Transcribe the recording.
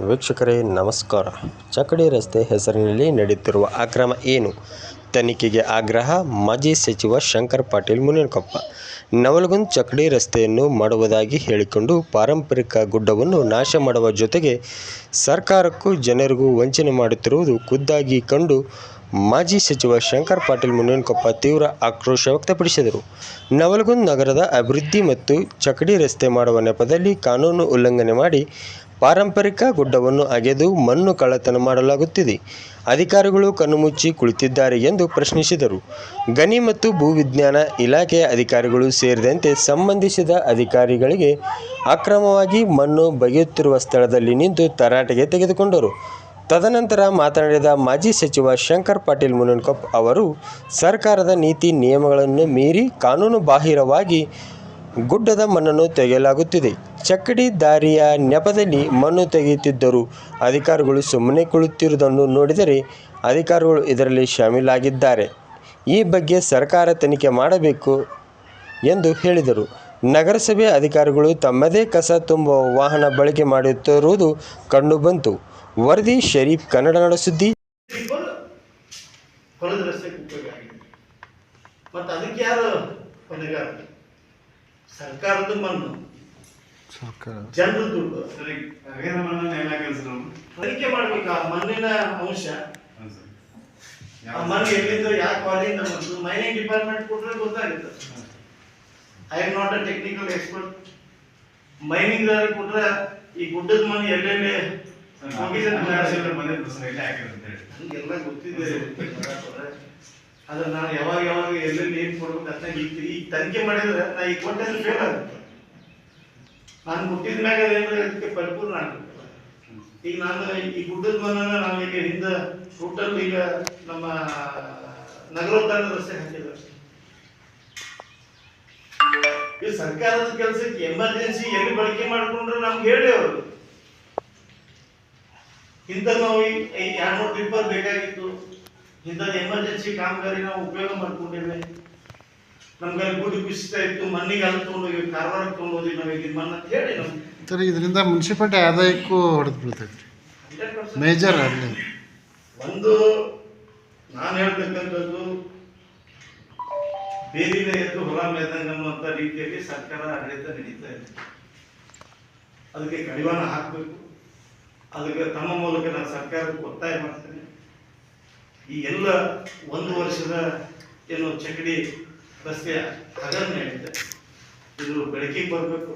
ವೀಕ್ಷಕರೇ ನಮಸ್ಕಾರ. ಚಕಡಿ ರಸ್ತೆ ಹೆಸರಿನಲ್ಲಿ ನಡೆಯುತ್ತಿರುವ ಅಕ್ರಮ ಏನು? ತನಿಖೆಗೆ ಆಗ್ರಹ. ಮಾಜಿ ಸಚಿವ ಶಂಕರ್ ಪಾಟೀಲ್ ಮುನೇನಕೊಪ್ಪ. ನವಲಗುಂದ ಚಕಡಿ ರಸ್ತೆಯನ್ನು ಮಾಡುವುದಾಗಿ ಹೇಳಿಕೊಂಡು ಪಾರಂಪರಿಕ ಗುಡ್ಡವನ್ನು ನಾಶ ಮಾಡುವ ಜೊತೆಗೆ ಸರ್ಕಾರಕ್ಕೂ ಜನರಿಗೂ ವಂಚನೆ ಮಾಡುತ್ತಿರುವುದು ಖುದ್ದಾಗಿ ಕಂಡು ಮಾಜಿ ಸಚಿವ ಶಂಕರ್ ಪಾಟೀಲ್ ಮುನೇನಕೊಪ್ಪ ತೀವ್ರ ಆಕ್ರೋಶ ವ್ಯಕ್ತಪಡಿಸಿದರು. ನವಲಗುಂದ ನಗರದ ಅಭಿವೃದ್ಧಿ ಮತ್ತು ಚಕಡಿ ರಸ್ತೆ ಮಾಡುವ ನೆಪದಲ್ಲಿ ಕಾನೂನು ಉಲ್ಲಂಘನೆ ಮಾಡಿ ಪಾರಂಪರಿಕ ಗುಡ್ಡವನ್ನು ಅಗೆದು ಮಣ್ಣು ಕಳ್ಳತನ ಮಾಡಲಾಗುತ್ತಿದೆ. ಅಧಿಕಾರಿಗಳು ಕಣ್ಣುಮುಚ್ಚಿ ಕುಳಿತಿದ್ದಾರೆ ಎಂದು ಪ್ರಶ್ನಿಸಿದರು. ಗಣಿ ಮತ್ತು ಭೂವಿಜ್ಞಾನ ಇಲಾಖೆಯ ಅಧಿಕಾರಿಗಳು ಸೇರಿದಂತೆ ಸಂಬಂಧಿಸಿದ ಅಧಿಕಾರಿಗಳಿಗೆ ಅಕ್ರಮವಾಗಿ ಮಣ್ಣು ಬಗೆಯುತ್ತಿರುವ ಸ್ಥಳದಲ್ಲಿ ನಿಂತು ತರಾಟೆಗೆ ತೆಗೆದುಕೊಂಡರು. ತದನಂತರ ಮಾತನಾಡಿದ ಮಾಜಿ ಸಚಿವ ಶಂಕರ್ ಪಾಟೀಲ್ ಮುನೇನಕೊಪ್ಪ ಅವರು, ಸರ್ಕಾರದ ನೀತಿ ನಿಯಮಗಳನ್ನು ಮೀರಿ ಕಾನೂನು ಬಾಹಿರವಾಗಿ ಗುಡ್ಡದ ಮಣ್ಣನ್ನು ತೆಗೆಯಲಾಗುತ್ತಿದೆ. ಚಕಡಿ ದಾರಿಯ ನೆಪದಲ್ಲಿ ಮಣ್ಣು ತೆಗೆಯುತ್ತಿದ್ದರೂ ಅಧಿಕಾರಿಗಳು ಸುಮ್ಮನೆ ಕುಳಿತಿರುವುದನ್ನು ನೋಡಿದರೆ ಅಧಿಕಾರಿಗಳು ಇದರಲ್ಲಿ ಶಾಮೀಲಾಗಿದ್ದಾರೆ. ಈ ಬಗ್ಗೆ ಸರ್ಕಾರ ತನಿಖೆ ಮಾಡಬೇಕು ಎಂದು ಹೇಳಿದರು. ನಗರಸಭೆ ಅಧಿಕಾರಿಗಳು ತಮ್ಮದೇ ಕಸ ತುಂಬುವ ವಾಹನ ಬಳಕೆ ಮಾಡುತ್ತಿರುವುದು ಕಂಡುಬಂತು. ವರದಿ ಶರೀಫ್, ಕನ್ನಡ ನಾಡು ಸುದ್ದಿ. ಸರ್ಕಾರದ ಮಣ್ಣು, ಜನರ ದುಡ್ಡು ತನಿಖೆ ಮಾಡ್ಬೇಕು. ಆ ಮಣ್ಣಿನ ಅಂಶ, ಆ ಮಣ್ಣು ಎಲ್ಲಿಂದ ಯಾವ ಕ್ವಾಲಿಟಿಯಿಂದ ಬಂತು, ಮೈನಿಂಗ್ ಡಿಪಾರ್ಟ್ಮೆಂಟ್ ಕೊಟ್ಟರೆ ಗೊತ್ತಾಗುತ್ತೆ. I am not a technical expert. Mining ದಾರಿ ಕೊಟ್ರೆ ಈ ಗುಡ್ಡದ ಮಣ್ಣು ಎಲ್ಲೆಲ್ಲಿ ಎಲ್ಲ ಗೊತ್ತಿದೆ. ಆದ್ರೆ ನಾನು ಯಾವಾಗ ಎಲ್ಲೆಲ್ಲಿ ಏನ್ ಕೊಡ್ಬೇಕಂತ ಈಗ ತನಿಖೆ ಮಾಡಿದ್ರೆ ನಾ ಈಗ ಕೊಟ್ಟಲ್ಲಿ ಫೇಲ್ ಆಗುತ್ತೆ. ನಾನು ಮುಟ್ಟಿದ ಮ್ಯಾಗ ಅದಕ್ಕೆ ಪರಿಪೂರ್ಣ ಆಗ್ಬೇಕಲ್ಲ. ಈಗ ನಾನು ಈ ಗುಡ್ಡದ ಮಣ್ಣನ್ನ ನಾವೀಗ ಹಿಂದೆ ಟೋಟಲ್ ಈಗ ನಮ್ಮ ನಗರೋತ್ಥಾನ ರಸ್ತೆ ಹಾಕಿದ್ರು. ಈ ಸರ್ಕಾರದ ಕೆಲಸಕ್ಕೆ ಎಮರ್ಜೆನ್ಸಿ ಎಲ್ಲಿ ಬಳಕೆ ಮಾಡ್ಕೊಂಡ್ರೆ ನಮ್ಗೆ ಹೇಳಿ ಅವರು ಇಂಥ ನಾವು 2-3 ಟ್ರಿಪ್ಪರ್ ಬೇಕಾಗಿತ್ತು, ಇಂಥದ್ದು ಎಮರ್ಜೆನ್ಸಿ ಕಾಮಗಾರಿ ನಾವು ಉಪಯೋಗ ಮಾಡ್ಕೊಂಡಿವೆ. ನಮ್ಗೆ ಅಲ್ಲಿ ಗುಡಿ ಕುಸಿತ ಇತ್ತು, ಮಣ್ಣಿಗೆ ಅಲ್ಲಿ ತೊಗೊಂಡೋಗಿ ಕಾರವಾರಕ್ಕೆ ತೊಗೊಂಡೋಗಿ ನಾವೀಗ ಮಣ್ಣು ಅಂತ ಹೇಳಿ ನಮ್ಗೆ ಇದರಿಂದ ಮುನ್ಸಿಪಾಲಿಟಿ ಆದಾಯಕ್ಕೂ ಹೊಡೆದು ಬೀಳ್ತೈತಿ. ಮೇಜರ್ ಅಲ್ಲಿ ಒಂದು ನಾನು ಹೇಳ್ತಕ್ಕಂಥದ್ದು, ಬೇರಿನ ಎದ್ದು ಹೊಲ ಮೇದಂಗ ಅನ್ನುವಂಥ ರೀತಿಯಲ್ಲಿ ಸರ್ಕಾರ ಆಡಳಿತ ನಡೀತಾ ಇದೆ. ಅದಕ್ಕೆ ಕಡಿವಾಣ ಹಾಕಬೇಕು. ಅದಕ್ಕೆ ತಮ್ಮ ಮೂಲಕ ನಾನು ಸರ್ಕಾರಕ್ಕೆ ಒತ್ತಾಯ ಮಾಡ್ತೇನೆ. ಈ ಎಲ್ಲ 1 ವರ್ಷದ ಏನು ಚಕಡಿ ರಸ್ತೆಯ ಹಗರಣ ಏನಿದೆ ಇದು ಬೆಳಕಿಗೆ ಬರಬೇಕು.